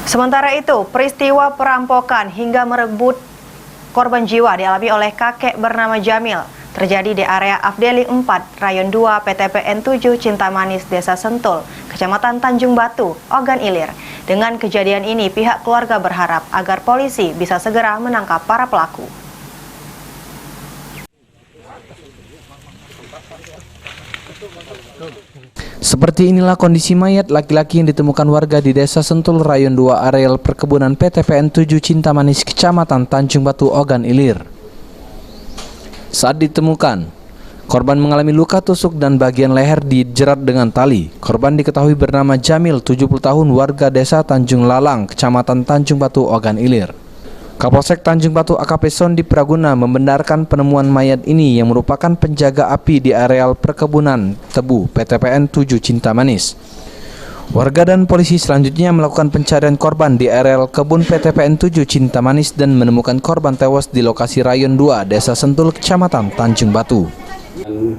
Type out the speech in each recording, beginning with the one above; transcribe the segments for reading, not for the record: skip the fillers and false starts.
Sementara itu, peristiwa perampokan hingga merebut korban jiwa dialami oleh kakek bernama Jamil terjadi di area Afdeli 4, Rayon 2, PTPN 7, Cintamanis, Desa Sentul, Kecamatan Tanjung Batu, Ogan Ilir. Dengan kejadian ini, pihak keluarga berharap agar polisi bisa segera menangkap para pelaku. Seperti inilah kondisi mayat laki-laki yang ditemukan warga di Desa Sentul, Rayon 2, areal perkebunan PTPN 7, Cintamanis, Kecamatan Tanjung Batu, Ogan Ilir. Saat ditemukan, korban mengalami luka tusuk dan bagian leher dijerat dengan tali. Korban diketahui bernama Jamil, 70 tahun, warga Desa Tanjung Lalang, Kecamatan Tanjung Batu, Ogan Ilir. Kapolsek Tanjung Batu AKP Sondi Praguna membenarkan penemuan mayat ini yang merupakan penjaga api di areal perkebunan tebu PTPN 7 Cintamanis. Warga dan polisi selanjutnya melakukan pencarian korban di areal kebun PTPN 7 Cintamanis dan menemukan korban tewas di lokasi Rayon 2 Desa Sentul, Kecamatan Tanjung Batu.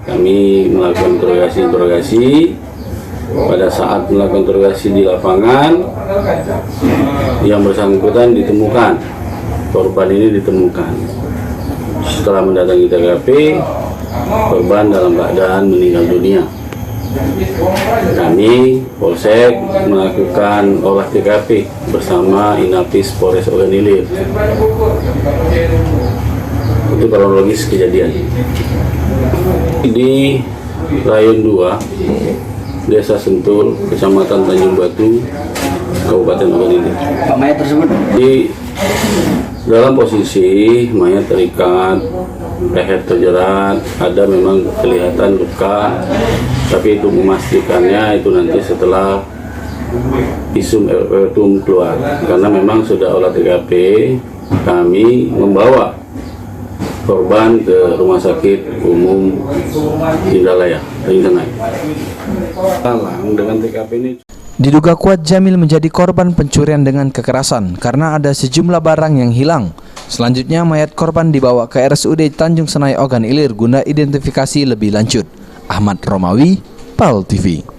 Kami melakukan interogasi pada saat melakukan interogasi di lapangan, yang bersangkutan ditemukan. Korban ini ditemukan setelah mendatangi TKP, korban dalam keadaan meninggal dunia. Kami Polsek melakukan olah TKP bersama Inapis Polres Ogan Ilir. Itu kronologis kejadian di Rayon 2, Desa Sentul, Kecamatan Tanjung Batu, Kabupaten Ogan Ilir. Mayat tersebut Di dalam posisi mayat terikat, leher terjerat, ada memang kelihatan luka, tapi itu memastikannya itu nanti setelah visum keluar. Karena memang sudah olah TKP, kami membawa korban ke Rumah Sakit Umum Indralaya, Tanjung Lalang. Dengan TKP ini Diduga kuat Jamil menjadi korban pencurian dengan kekerasan karena ada sejumlah barang yang hilang. Selanjutnya mayat korban dibawa ke RSUD Tanjung Senai Ogan Ilir guna identifikasi lebih lanjut. Ahmad Romawi, PAL TV.